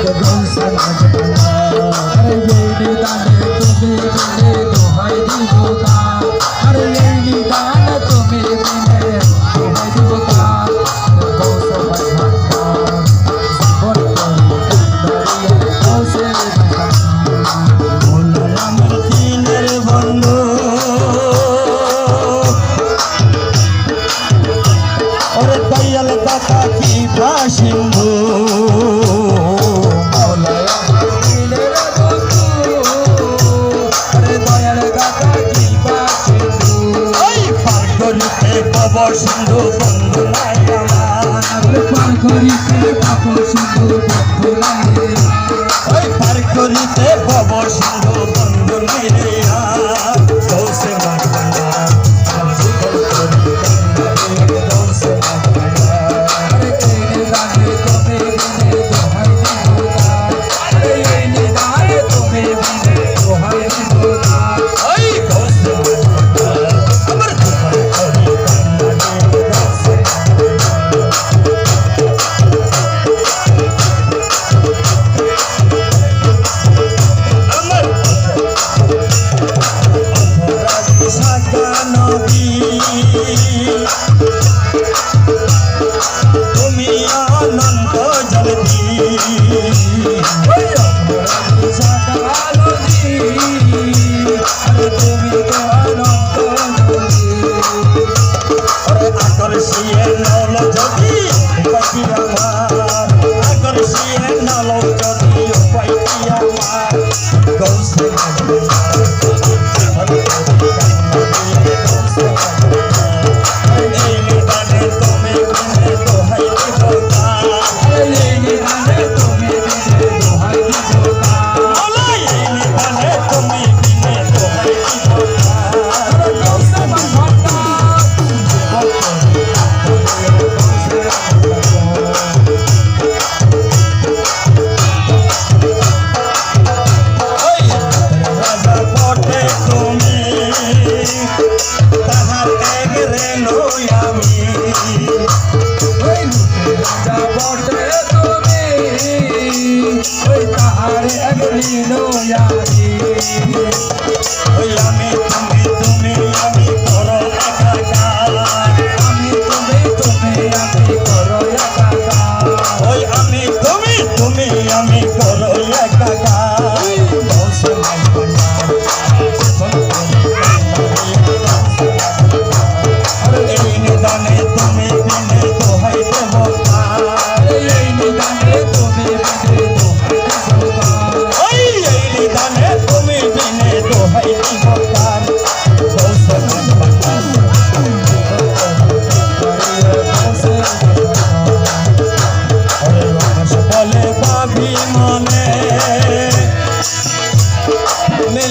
গৌসে মাঝখানা আরে এই নিদানে তুমি বিনে দোহাই দিব গান আরে এই নিদানে তুমি বিনে দোহাই দিব গান গৌসে মাঝখানা জীবন দাঁড়িয়ে গৌসে মাঝখানা মোল্লা আমার দিনের বন্ধু ওরে দয়াল দাতা কি বাসিন্দু পাপর সিন্ধু বন্ধু নাই আমার পার করিতে পাপর সিন্ধু বন্ধু নাই ওই পার করিতে পাপর সিন্ধু বন্ধু নাই রে আর গৌসে মাঝখানা জীবন করি গৌসে মাঝখানা আরে এই নিদানে তুমি বিনে দোহাই দিব গান আরে এই নিদানে তুমি বিনে দোহাই দিব গান ওই গৌসে মাঝখানা আমার জীবন করি তুমি অনন্ত জলদি তুমি তো অনন্ত আকর্ষিয়ে নল যদি পাখি আমার আকর্ষিয়ে নল যদি পাখি আমার গৌসে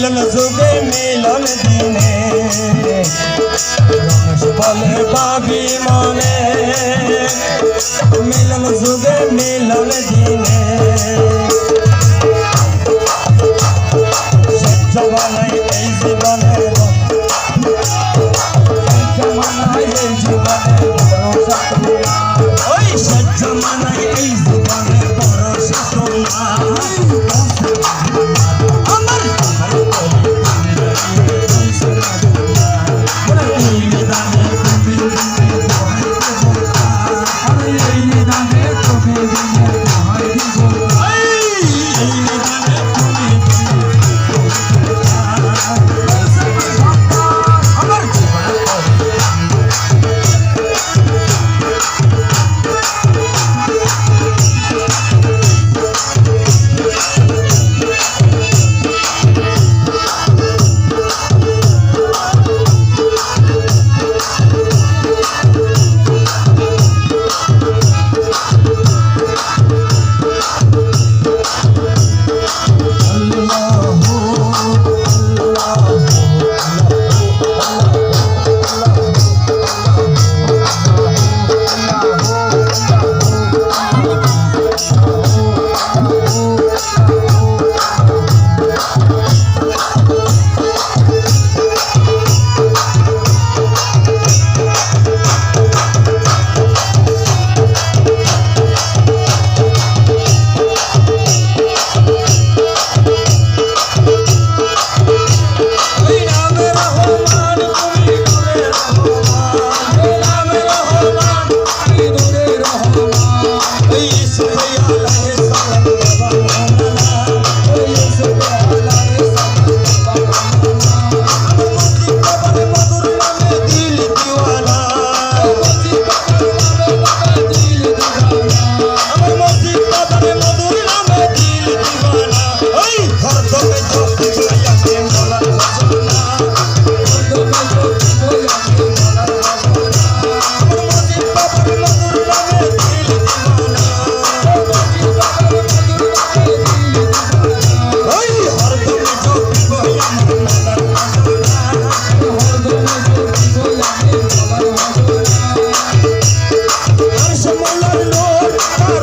মিলন যুগে মিলন দিনে রমেশ বলে বাবি মনে মিলন যুগে মিলন দিনে সহ্য বানাই এই জীবনে ওই সহ্য মানাই এই জীবনে ভরসা তোমার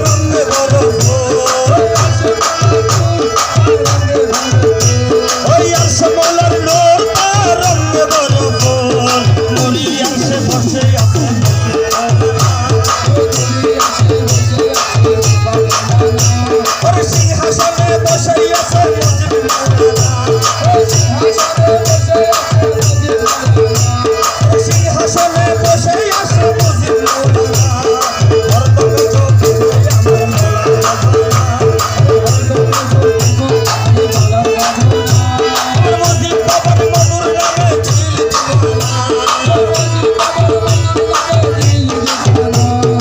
রঙে ভরপুর ওই আসে মোলার নূর তার রঙে ভরপুর নূরি আসে বসে আছে ওরে সিংহাসনে বসে আছে সিংহাসনে বসে আছে মুজিব মৌলানা হরদমে চোখে আমার মুজিব বাবার মধুর নামে দিল দিওয়ানা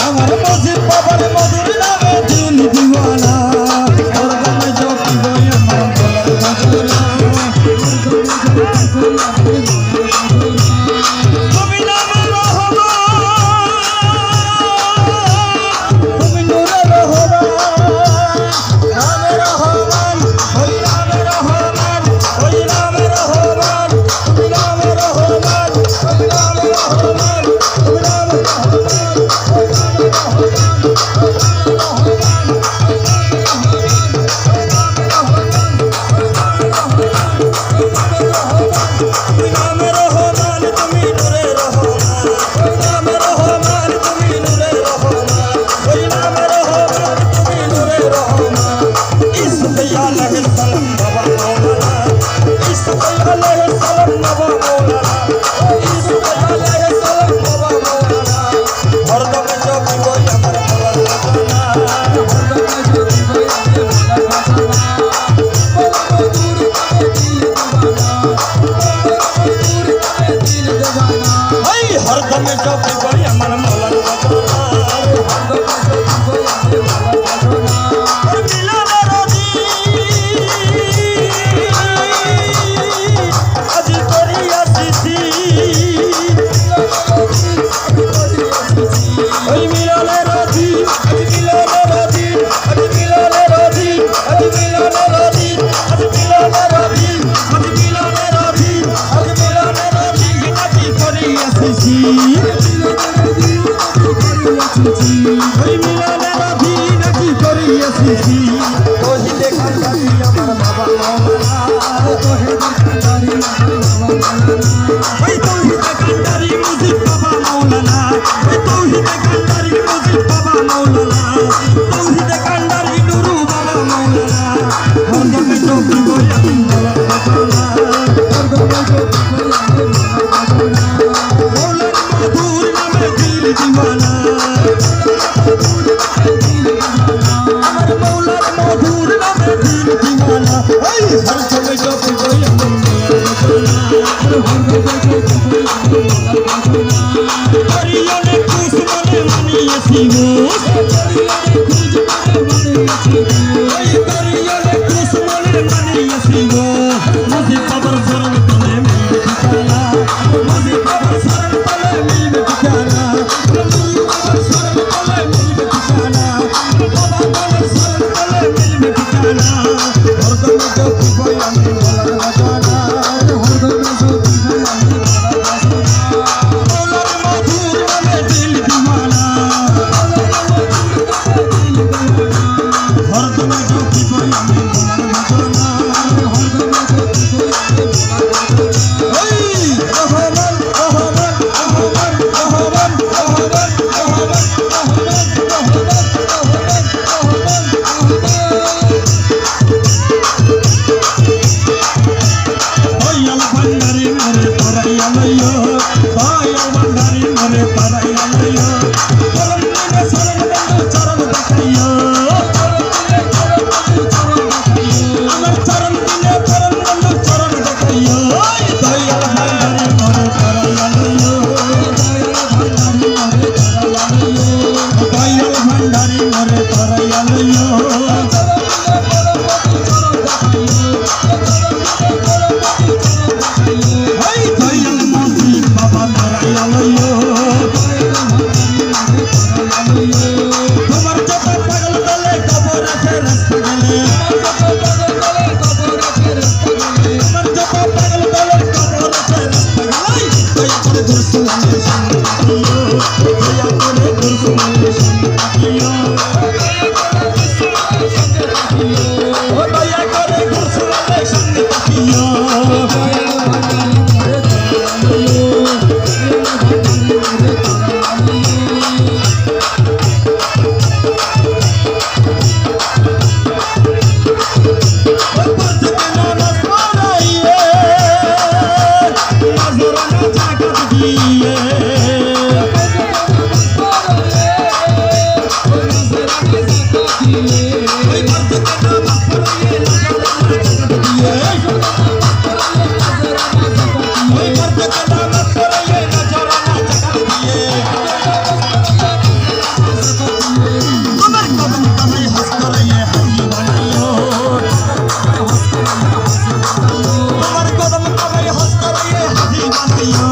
আমার মুজিব বাবার মধুর নামে দিল দিওয়ানা হরদমে চোখে আমার মৌলানা তুমি নামে রহমান তুমি নূরে রহমান নামে রহমান ওই নামে রহমান ওই নামে রহমান তুমি নামে রহমান ওই নামে রহমান তুমি নামে রহমান ওই নামে রহমান তুমি নামে রহমান তুমি নূরে রহমান ওই নামে রহমান তুমি নূরে রহমান ওই নামে রহমান তুমি নূরে রহমান ইসকে আলাইহিস সালাম বাবা মৌলানা ইসকে আলাইহিস সালাম বাবা মৌলানা ইসকে আলাইহিস সালাম বাবা মৌলানা হরদমে চোখে বই আমার মৌলানা হরদমে চোখে বই আমার মৌলানা হরদমে চোখে বই আমার মৌলানা আজ করি আসিছি ওই মিলনের দিন আজ মিলনের দিন আজ মিলনের দিন আজ মিলনের দিন আজ মিলনের দিন আজ মিলনের দিন আজ মিলনের দিন আজ করি আসিছি ওই মিলনের দিন আজ করি আসিছি তোহিদে কান্দারি আমার বাবা মৌলানা তোহিদে কান্দারি আমার বাবা মৌলানা ওই তোহিদে কান্দারি মুজিব বাবা মৌলানা ওই তোহিদে কান্দারি মুজিব বাবা মৌলানা তোহিদে কান্দারি নুরু বাবা মৌলানা হরদমে চোখে বই আমি মৌলানা হরদমে চোখে বই আমি মৌলানা মৌলার মধুর নামে দিল দিওয়ানা আমার মৌলার মধুর নামে দিল দিওয়ানা ওই হরদমে চোখে বই আমি মৌলানা হরদমে চোখে বই আমি মৌলানা হরিয়নে খুশ মনে মানিয়েছি গো হরিয়নে খুশ মনে মানিয়েছি গো ওই হরিয়নে খুশ মনে মানিয়েছি গো মুজিব বাবার শরণ তলে মিলবে ঠিকানা মুজিব বাবার শরণ তলে মিলবে ঠিকানা মুজিব বাবার শরণ তলে মিলবে ঠিকানা বাবা বাবার শরণ তলে মিলবে ঠিকানা হরদমে চোখে বই আমি মৌলানা হরদমে চোখে বই আমি মৌলার মধুর নামে দিল দিওয়ানা হরদমে চোখে বই আমি মৌলানা হরদমে চোখে বই আমি ওই রহমান রহমান রহমান রহমান রহমান রহমান দয়াল ভান্ডারি মরে পরাইয়া লইও দয়াল ভান্ডারি মরে পরাইয়া লইও চরণ দিনে শরণ বন্ধু চরণ দেখাইও আমার চরণ দিনে চরণ বন্ধু চরণ দেখাইও দয়াল ভান্ডারি মরে পরাইয়া লইও দয়াল ভান্ডারি মরে পরাইয়া লইও দয়াল মুজিব বাবা পরাইয়া লইও তোমার যত পাগল দলে কবর আছে রাস্তা গেলে তোমার যত পাগল দলে কবর আছে রাস্তা গেলে দয়া করে দুরসুলের সঙ্গে থাকিও দয়া করে দুরসুলের সঙ্গে থাকিও ওই মর্দকে নামাজ পড়াইয়ে নজরানা জাকাত দিয়ে ওই মর্দকে নামাজ পড়াইয়ে নজরানা জাকাত দিয়ে তোমার কদম তলায় হজ করাইয়ে হাজি বানাইও তোমার কদম তলায় হজ করাইয়ে হাজি বানাইও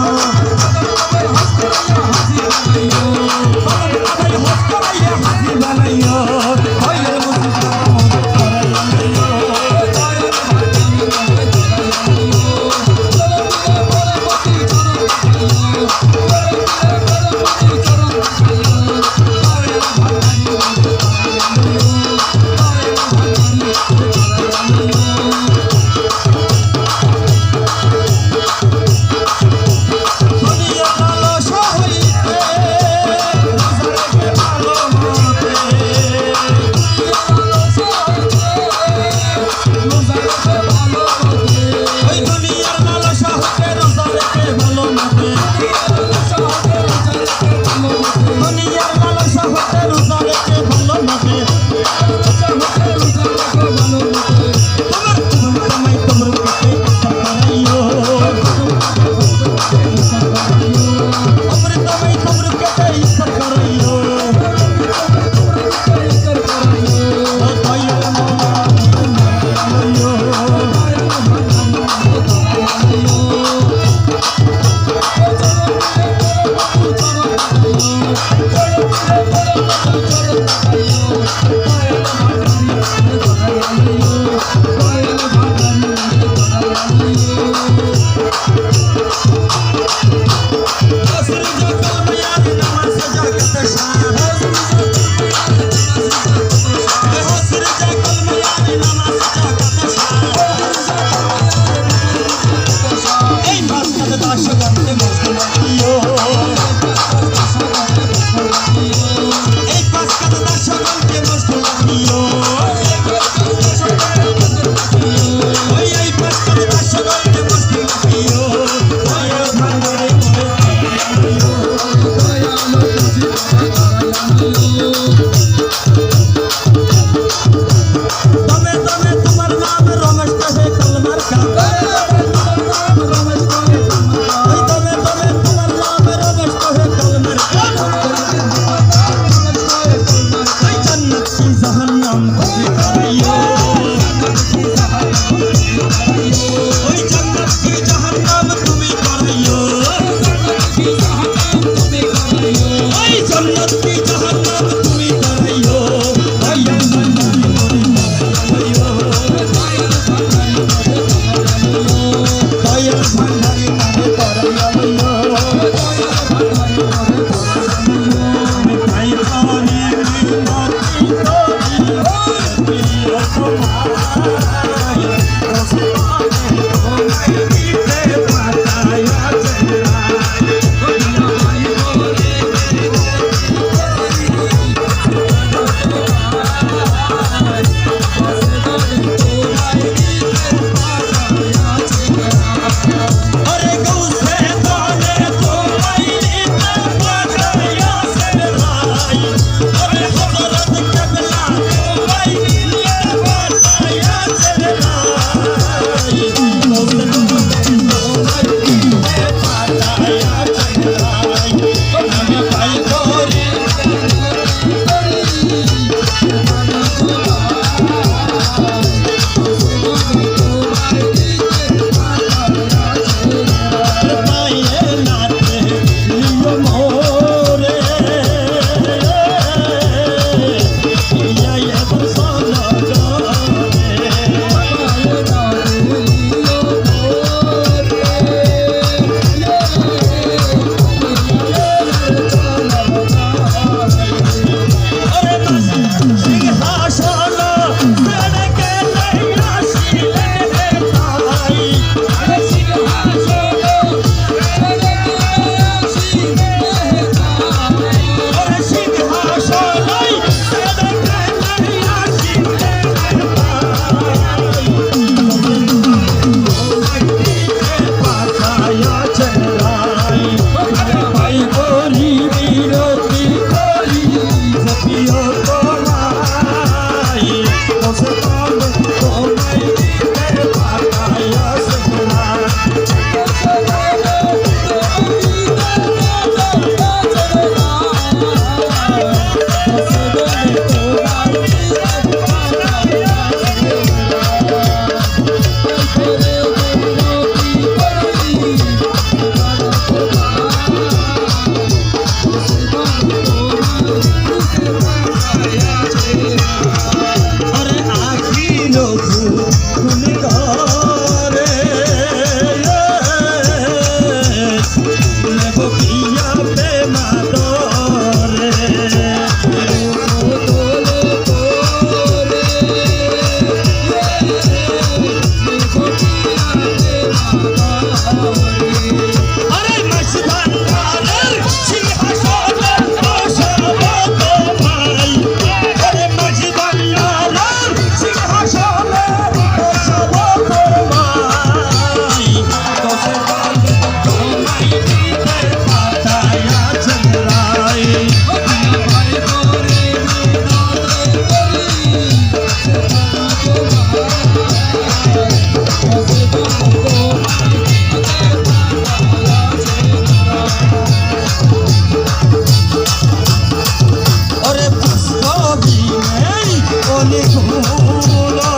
তুমি ঘুরো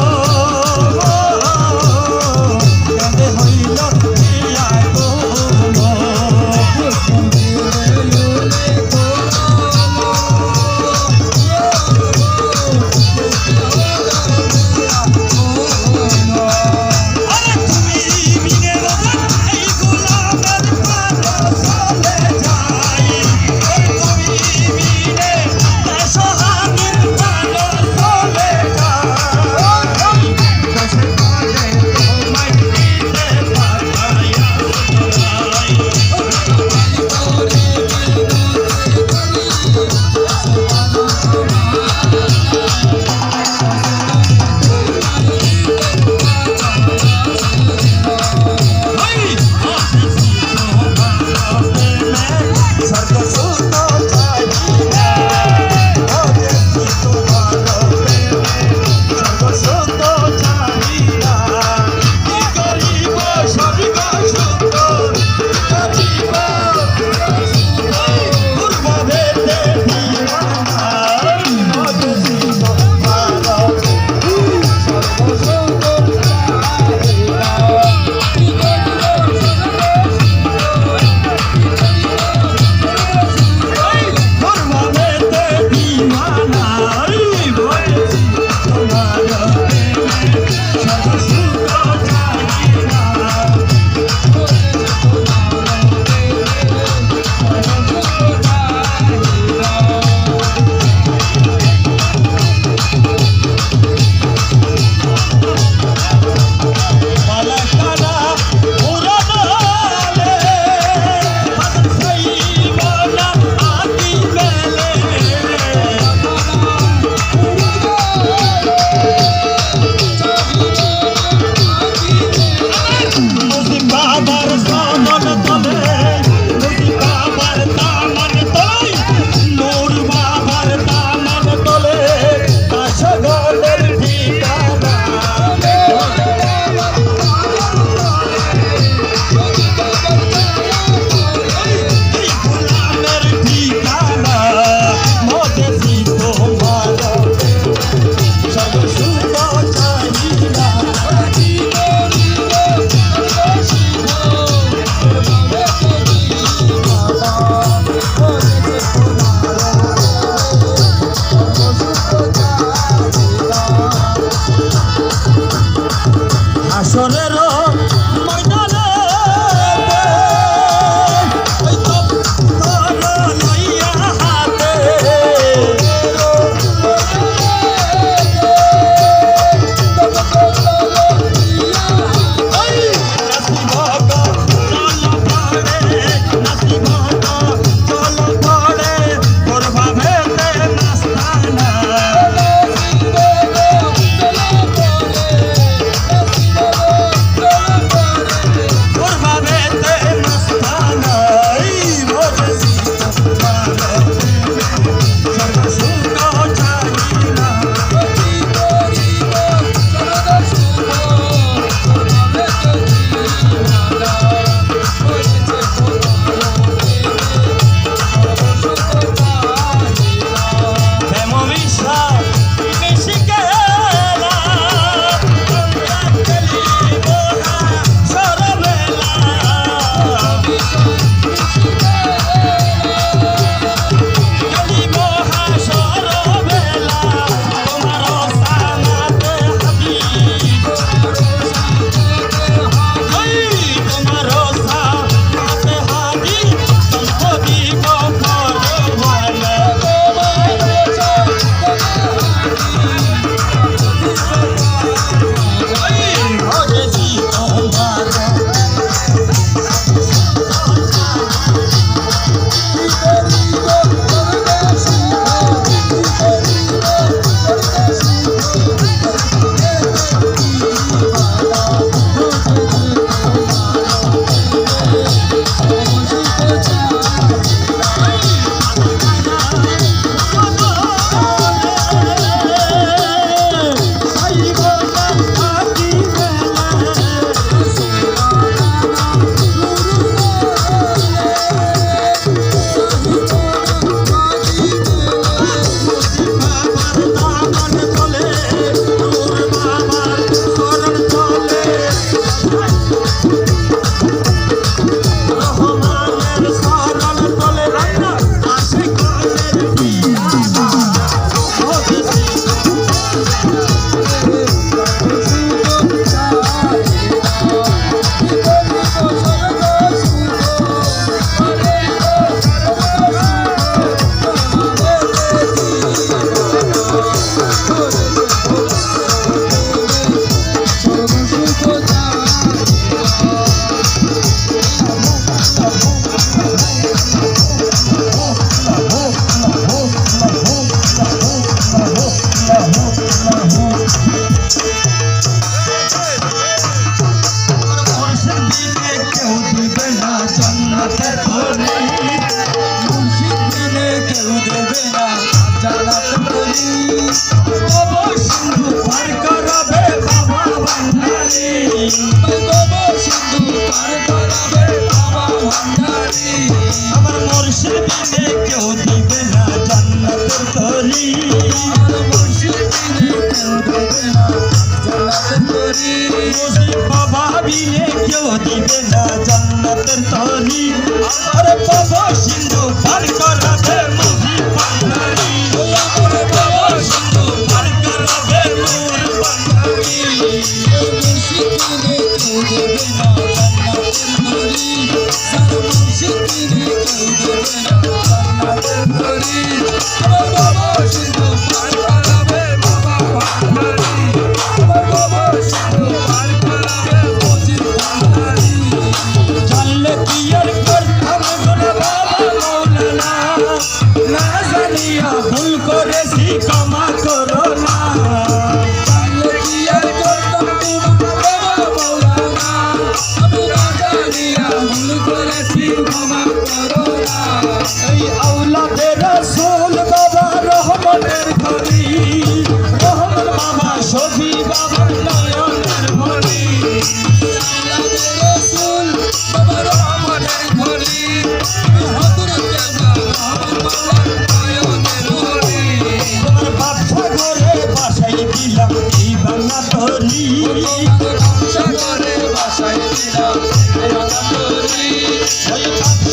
কেমনে হইল প্রিয়া গুলো আরে তুমি বিনে রোজন এই গোলামের প্রাণ চলে যায় আরে তুমি বিনে সোহাগীর প্রাণ চলে যায়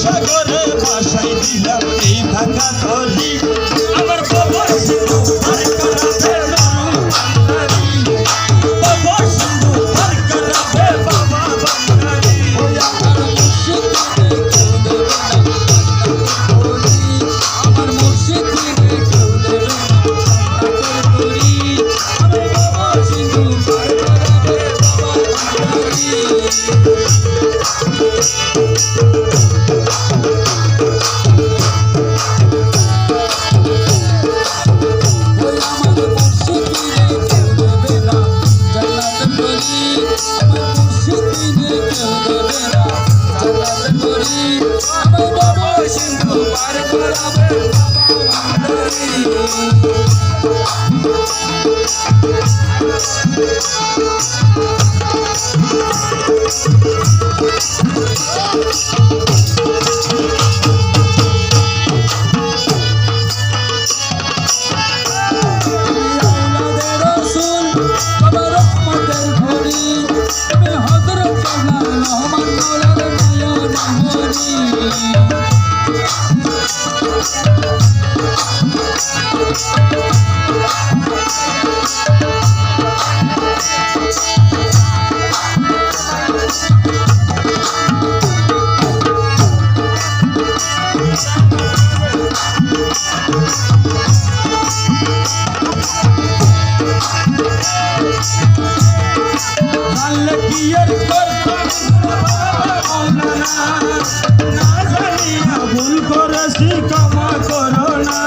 সাগরে বাসাই দিলাম এই ভাঙা তরি আমার বাবার সিন্ধু পার করাবে বাবা সিন্ধু পার করাবে বাবা বান্দারি ওই আমার মুর্শিদ কেউ দেবে আমার মুর্শিদ কেউ দেবে আমার বাবা সিন্ধু পার করাবে আমার বাবা সিন্ধু পার করাবে জানলে কি আর করতাম না জানিয়া ভুল করেছি ক্ষমা করো না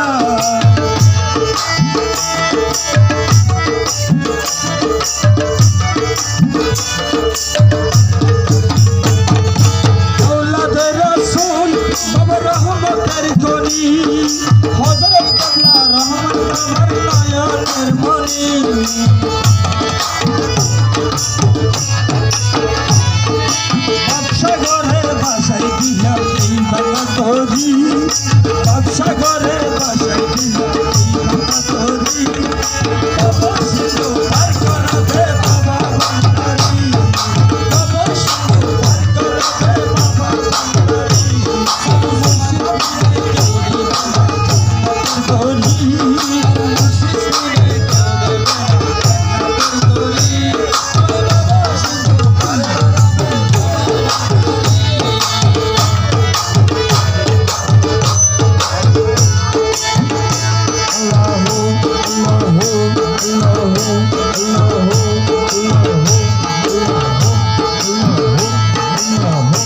আওলাদে রাসূল বাবা রহমতের খনি হযরত পাগলা রহমান আমার নয়নের মনি সাগরে বাসাই দিলাম এই ভাঙা তরি সাগরে বাসাই দিলাম এই ভাঙা তরি বাবা সিন্ধু পার করাবে বাবা বান্দারি বাবা সিন্ধু পার করাবে বাবা বান্দারি Allah